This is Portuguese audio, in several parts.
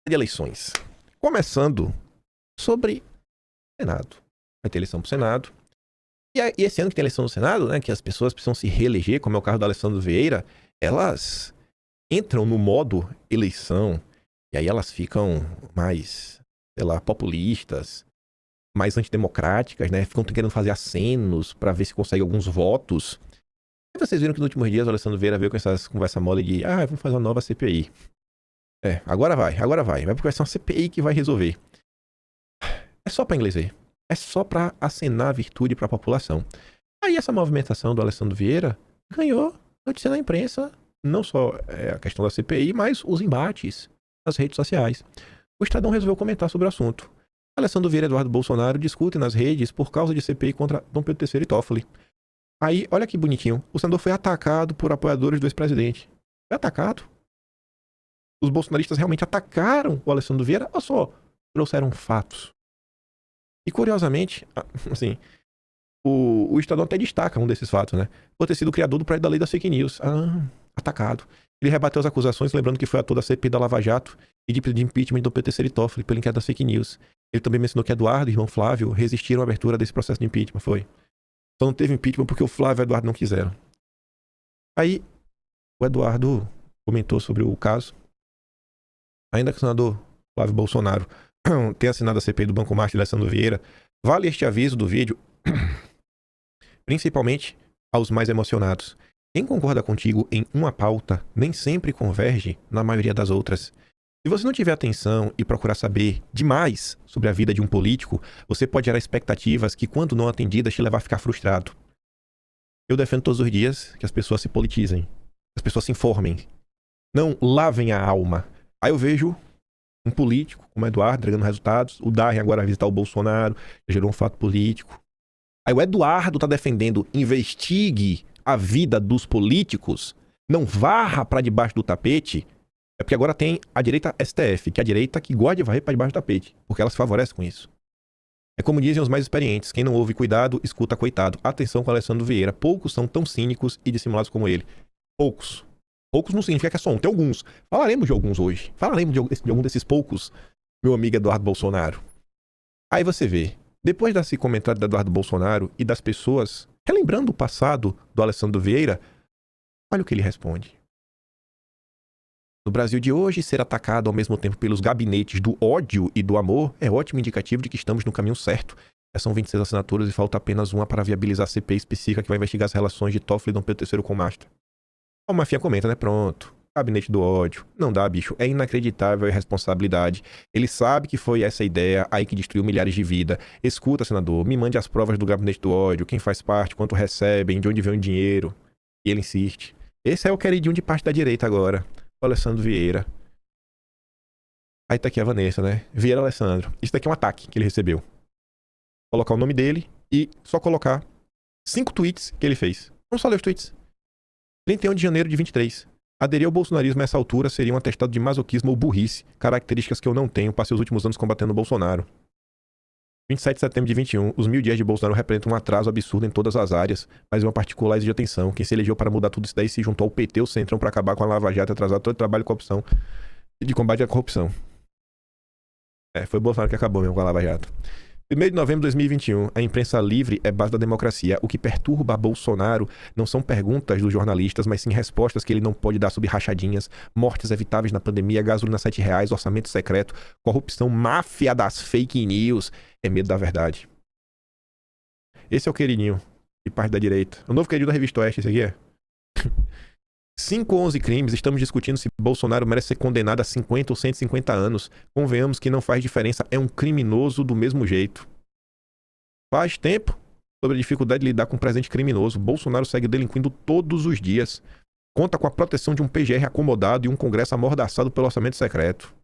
de eleições. Começando sobre o Senado. Vai ter eleição pro Senado. E esse ano que tem eleição no Senado, né, que as pessoas precisam se reeleger, como é o caso do Alessandro Vieira, elas entram no modo eleição, e aí elas ficam mais, sei lá, populistas, mais antidemocráticas, né? Ficam querendo fazer acenos pra ver se consegue alguns votos. E vocês viram que nos últimos dias o Alessandro Vieira veio com essas conversas mole de vamos fazer uma nova CPI. Agora vai. Porque vai ser uma CPI que vai resolver. É só pra inglês ver. É só pra acenar a virtude pra população. Aí essa movimentação do Alessandro Vieira ganhou notícia na imprensa, não só a questão da CPI, mas os embates nas redes sociais. O Estadão resolveu comentar sobre o assunto. Alessandro Vieira e Eduardo Bolsonaro discutem nas redes por causa de CPI contra Dom Pedro III e Toffoli. Aí, olha que bonitinho, o senador foi atacado por apoiadores do ex-presidente. Foi atacado? Os bolsonaristas realmente atacaram o Alessandro Vieira ou só trouxeram fatos? E curiosamente, assim, o Estadão até destaca um desses fatos, né? Por ter sido o criador do prédio da lei das fake news. Atacado. Ele rebateu as acusações, lembrando que foi a toda a CPI da Lava Jato e de impeachment do PT e Toffoli pelo inquérito das fake news. Ele também mencionou que Eduardo e irmão Flávio resistiram à abertura desse processo de impeachment, foi. Só não teve impeachment porque o Flávio e o Eduardo não quiseram. Aí, o Eduardo comentou sobre o caso. Ainda que o senador Flávio Bolsonaro tenha assinado a CPI do Banco Master de Alessandro Vieira, vale este aviso do vídeo, principalmente aos mais emocionados. Quem concorda contigo em uma pauta nem sempre converge na maioria das outras. Se você não tiver atenção e procurar saber demais sobre a vida de um político, você pode gerar expectativas que, quando não atendidas, te levar a ficar frustrado. Eu defendo todos os dias que as pessoas se politizem, as pessoas se informem, não lavem a alma. Aí eu vejo um político como Eduardo entregando resultados, o Darren agora vai visitar o Bolsonaro, gerou um fato político. Aí o Eduardo tá defendendo, investigue a vida dos políticos, não varra pra debaixo do tapete. É porque agora tem a direita STF, que é a direita que gosta de varrer pra debaixo do tapete, porque ela se favorece com isso. É como dizem os mais experientes, quem não ouve cuidado, escuta coitado. Atenção com o Alessandro Vieira, poucos são tão cínicos e dissimulados como ele. Poucos. Poucos não significa que é só um, tem alguns. Falaremos de alguns hoje. Falaremos de algum desses poucos, meu amigo Eduardo Bolsonaro. Aí você vê, depois desse comentário do Eduardo Bolsonaro e das pessoas relembrando o passado do Alessandro Vieira, olha o que ele responde. No Brasil de hoje, ser atacado ao mesmo tempo pelos gabinetes do ódio e do amor é ótimo indicativo de que estamos no caminho certo. São 26 assinaturas e falta apenas uma para viabilizar a CPI específica que vai investigar as relações de Toffoli e Dom Pedro III com o Masta. O Mafinha comenta, né? Pronto. Gabinete do ódio. Não dá, bicho. É inacreditável a irresponsabilidade. Ele sabe que foi essa ideia aí que destruiu milhares de vidas. Escuta, senador, me mande as provas do gabinete do ódio, quem faz parte, quanto recebem, de onde vem o dinheiro. E ele insiste. Esse é o queridinho de parte da direita agora. O Alessandro Vieira. Aí tá aqui a Vanessa, né? Vieira Alessandro. Isso daqui é um ataque que ele recebeu. Colocar o nome dele e só colocar 5 tweets que ele fez. Vamos só ler os tweets. 31 de janeiro de 23. Aderir ao bolsonarismo a essa altura seria um atestado de masoquismo ou burrice, características que eu não tenho, passei os últimos anos combatendo o Bolsonaro. 27 de setembro de 21. Os 1000 dias de Bolsonaro representam um atraso absurdo em todas as áreas, mas uma particular exige atenção. Quem se elegeu para mudar tudo isso daí se juntou ao PT, o Centrão, para acabar com a Lava Jato e atrasar todo o trabalho com a corrupção e de combate à corrupção. Foi o Bolsonaro que acabou mesmo com a Lava Jato. 1º de novembro de 2021. A imprensa livre é base da democracia. O que perturba Bolsonaro não são perguntas dos jornalistas, mas sim respostas que ele não pode dar sobre rachadinhas, mortes evitáveis na pandemia, gasolina R$7, orçamento secreto, corrupção, máfia das fake news. É medo da verdade. Esse é o queridinho de parte da direita. O novo queridinho da Revista Oeste, esse aqui é. 5 ou 11 crimes, estamos discutindo se Bolsonaro merece ser condenado a 50 ou 150 anos. Convenhamos que não faz diferença, é um criminoso do mesmo jeito. Faz tempo sobre a dificuldade de lidar com um presente criminoso. Bolsonaro segue delinquindo todos os dias. Conta com a proteção de um PGR acomodado e um Congresso amordaçado pelo orçamento secreto.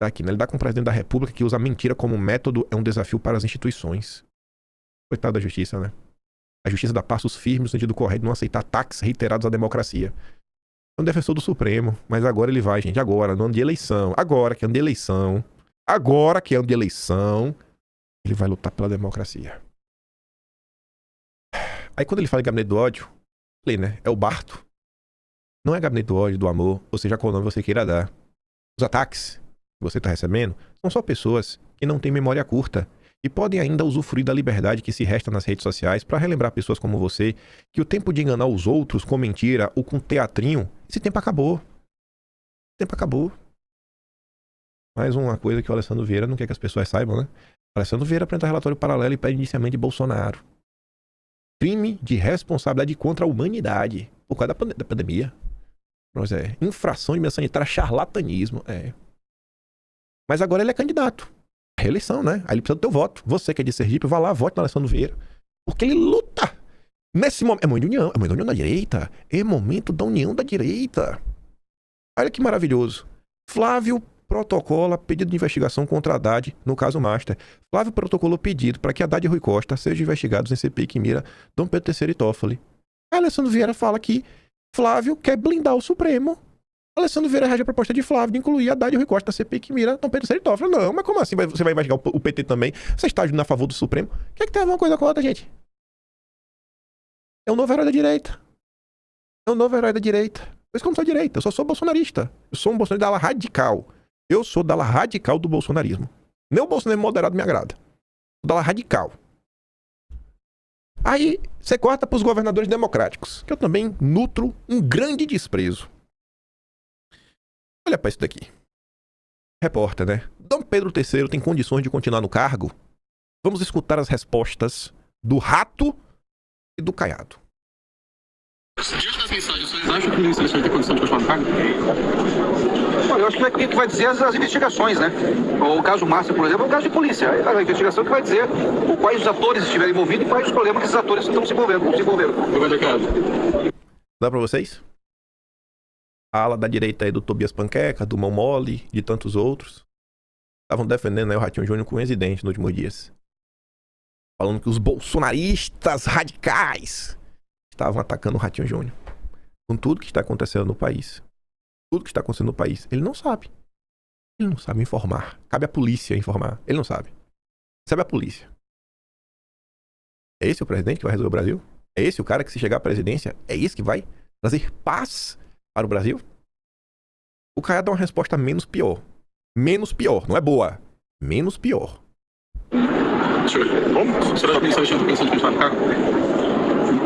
Tá aqui, né? Lidar com o presidente da República que usa a mentira como método é um desafio para as instituições. Coitado da justiça, né? A justiça dá passos firmes no sentido correto de não aceitar ataques reiterados à democracia. É um defensor do Supremo, mas agora ele vai, gente, agora, no ano de eleição, agora que é ano de eleição, ele vai lutar pela democracia. Aí quando ele fala em gabinete do ódio, falei, né, é o Barto. Não é gabinete do ódio, do amor, ou seja, qual nome você queira dar. Os ataques que você está recebendo são só pessoas que não têm memória curta e podem ainda usufruir da liberdade que se resta nas redes sociais para relembrar pessoas como você que o tempo de enganar os outros com mentira ou com teatrinho, esse tempo acabou. O tempo acabou. Mais uma coisa que o Alessandro Vieira não quer que as pessoas saibam, né? O Alessandro Vieira apresenta relatório paralelo e pede indiciamento de Bolsonaro. Crime de responsabilidade contra a humanidade por causa da pandemia. Pois é, infração de medida sanitária, charlatanismo, Mas agora ele é candidato. Reeleição, né? Aí ele precisa do teu voto. Você que é de Sergipe, vá lá, vote no Alessandro Vieira. Porque ele luta. Nesse momento, é momento de união. É momento da união da direita. É momento da união da direita. Olha que maravilhoso. Flávio protocola pedido de investigação contra Haddad no caso Master. Flávio protocolou pedido para que Haddad e Rui Costa sejam investigados em CPI que mira Dom Pedro III e Toffoli. Aí Alessandro Vieira fala que Flávio quer blindar o Supremo. Alessandro Vieira rege a proposta de Flávio de incluir Haddad e Rui Costa na CPI que mira Dom Pedro III e Toffoli. Não, mas como assim você vai investigar o PT também? Você está agindo a favor do Supremo? O que é que tem a ver uma coisa com a outra, gente? É o novo herói da direita. É o novo herói da direita. Por isso que eu não sou direita, eu só sou bolsonarista. Eu sou um bolsonarista da ala radical. Eu sou da ala radical do bolsonarismo. Nem o bolsonarismo moderado me agrada. Sou da ala radical. Aí você corta para os governadores democráticos, que eu também nutro um grande desprezo. Olha para isso daqui. Repórter, né? Dom Pedro III tem condições de continuar no cargo? Vamos escutar as respostas do Rato e do Caiado. Diante das mensagens, vocês acham que o ministro tem condição de continuar no cargo? Olha, eu acho que vai dizer as investigações, né? O caso Márcio, por exemplo, é um caso de polícia. A investigação que vai dizer quais os atores estiveram envolvidos e quais os problemas que esses atores estão se envolvendo. Dá pra vocês? A ala da direita aí do Tobias Panqueca, do Mão Mole, de tantos outros, estavam defendendo aí o Ratinho Júnior com ex-idente nos últimos dias. Falando que os bolsonaristas radicais estavam atacando o Ratinho Júnior. Com tudo que está acontecendo no país. Tudo que está acontecendo no país. Ele não sabe. Ele não sabe informar. Cabe à polícia informar. Ele não sabe. Sabe a polícia. É esse o presidente que vai resolver o Brasil? É esse o cara que, se chegar à presidência, é esse que vai trazer paz para o Brasil? O cara dá uma resposta menos pior. Menos pior. Não é boa. Menos pior. Como? Será que o ministro tem condição de continuar no cargo?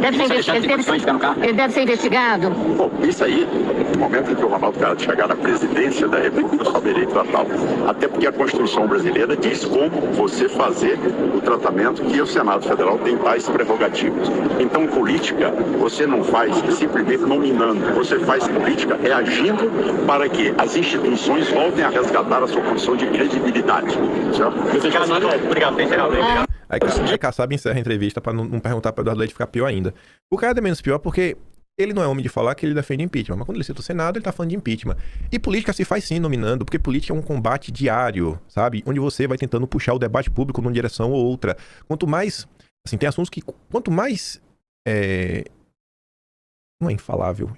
Ele deve ser investigado. Bom, isso aí, no momento em que o Ronaldo Caiado chegar na presidência da República, eu saberei tratá-lo. Até porque a Constituição brasileira diz como você fazer o tratamento que o Senado Federal tem tais prerrogativas. Então, política, você não faz simplesmente nominando. Você faz política reagindo para que as instituições voltem a resgatar a sua condição de credibilidade. Certo? Obrigado, obrigado. Aí Kassab encerra a entrevista pra não perguntar pra Eduardo Leite ficar pior ainda. O cara é menos pior porque ele não é homem de falar que ele defende impeachment. Mas quando ele cita o Senado, ele tá falando de impeachment. E política se faz sim nominando, porque política é um combate diário, sabe? Onde você vai tentando puxar o debate público numa direção ou outra. Quanto mais... Assim, tem assuntos que... Quanto mais... Não é infalável.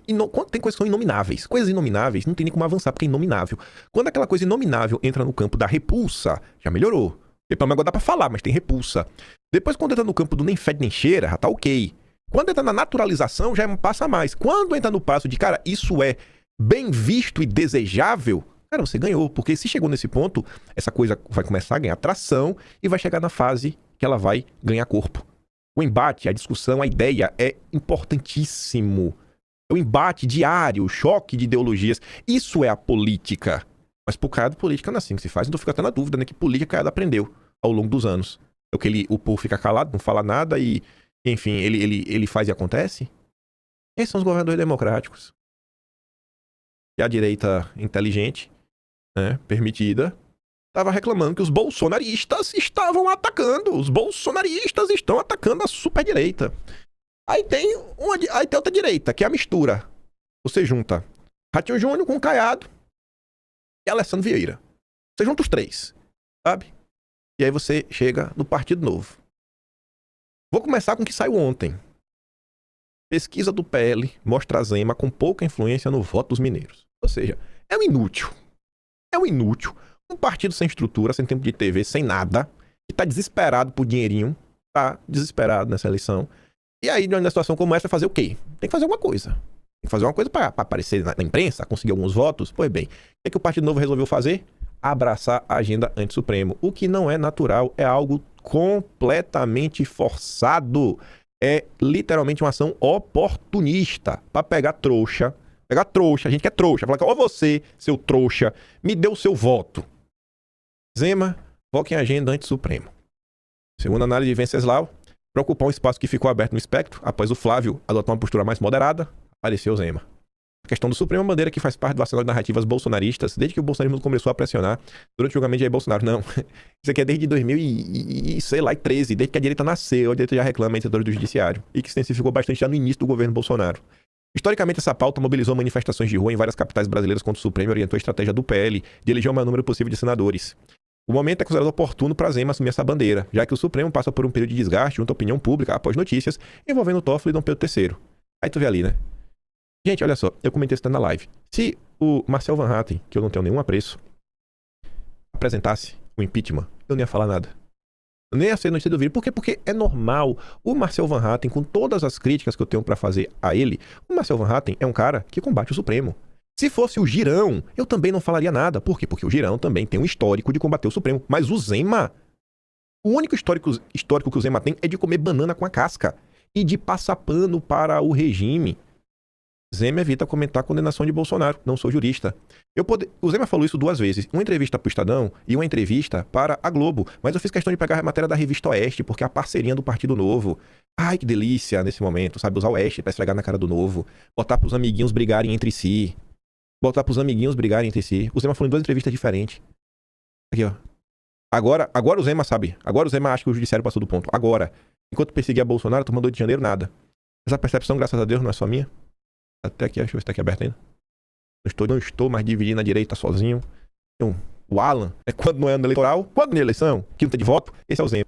Tem coisas que são inomináveis. Coisas inomináveis não tem nem como avançar, porque é inominável. Quando aquela coisa inominável entra no campo da repulsa, já melhorou. Pelo menos agora dá pra falar, mas tem repulsa. Depois, quando entra no campo do nem fede nem cheira, já tá ok. Quando entra na naturalização, já passa mais. Quando entra no passo de, cara, isso é bem visto e desejável, cara, você ganhou. Porque se chegou nesse ponto, essa coisa vai começar a ganhar tração e vai chegar na fase que ela vai ganhar corpo. O embate, a discussão, a ideia é importantíssimo. É o embate diário, o choque de ideologias. Isso é a política. Mas pro Caiado, política não é assim que se faz. Então fica até na dúvida, né? Que política Caiado aprendeu ao longo dos anos. É o que o povo fica calado, não fala nada e, enfim, ele faz e acontece. Esses são os governadores democráticos. E a direita inteligente, né, permitida, estava reclamando que os bolsonaristas estavam atacando. Os bolsonaristas estão atacando a superdireita. Aí tem outra direita, que é a mistura. Você junta Ratinho Júnior com Caiado e Alessandro Vieira. Você junta os três, sabe? E aí você chega no Partido Novo. Vou começar com o que saiu ontem. Pesquisa do PL mostra a Zema com pouca influência no voto dos mineiros. Ou seja, é um inútil. É um inútil. Um partido sem estrutura, sem tempo de TV, sem nada, que tá desesperado por dinheirinho, tá desesperado nessa eleição. E aí, numa situação como essa, fazer o quê? Tem que fazer alguma coisa. Tem que fazer uma coisa para aparecer na imprensa, conseguir alguns votos. Pois bem, o que o Partido Novo resolveu fazer? Abraçar a agenda anti-Supremo. O que não é natural, é algo completamente forçado. É literalmente uma ação oportunista para pegar trouxa. Pegar trouxa, a gente quer trouxa. Falar que, ó, você, seu trouxa, me deu o seu voto. Zema, foca em agenda anti-Supremo. Segundo a análise de Venceslau, para ocupar um espaço que ficou aberto no espectro, após o Flávio adotar uma postura mais moderada, apareceu Zema. A questão do Supremo é uma bandeira que faz parte do arsenal de narrativas bolsonaristas, desde que o bolsonarismo começou a pressionar durante o julgamento de Jair Bolsonaro. Não, isso aqui é desde 2013, desde que a direita nasceu, a direita já reclama em setores do judiciário, e que se intensificou bastante já no início do governo Bolsonaro. Historicamente, essa pauta mobilizou manifestações de rua em várias capitais brasileiras contra o Supremo e orientou a estratégia do PL de eleger o maior número possível de senadores. O momento é considerado oportuno para Zema assumir essa bandeira, já que o Supremo passa por um período de desgaste junto à opinião pública após notícias envolvendo o Toffoli e Dom Pedro III. Aí tu vê ali, né? Gente, olha só, eu comentei isso na live. Se o Marcel Van Hatten, que eu não tenho nenhum apreço, apresentasse o impeachment, eu não ia falar nada. Eu nem ia ser notícia do vídeo. Por quê? Porque é normal. O Marcel Van Hatten, com todas as críticas que eu tenho pra fazer a ele, o Marcel Van Hatten é um cara que combate o Supremo. Se fosse o Girão, eu também não falaria nada. Por quê? Porque o Girão também tem um histórico de combater o Supremo. Mas o Zema, o único histórico que o Zema tem é de comer banana com a casca e de passar pano para o regime. Zema evita comentar a condenação de Bolsonaro. Não sou jurista. O Zema falou isso 2 vezes. Uma entrevista para o Estadão e uma entrevista para a Globo. Mas eu fiz questão de pegar a matéria da Revista Oeste, porque é a parceria do Partido Novo. Ai, que delícia nesse momento, sabe? Usar o Oeste para esfregar na cara do Novo. Botar para os amiguinhos brigarem entre si. O Zema falou em 2 entrevistas diferentes. Aqui, ó. Agora o Zema sabe. Agora o Zema acha que o judiciário passou do ponto. Agora. Enquanto perseguia Bolsonaro, tu mandou de janeiro nada. Essa percepção, graças a Deus, não é só minha. Até aqui, deixa eu ver se tá aqui aberto ainda. Não estou mais dividindo a direita sozinho. Então, o Alan, é quando não é ano eleitoral, quando não é eleição, que não tem de voto, esse é o Zema.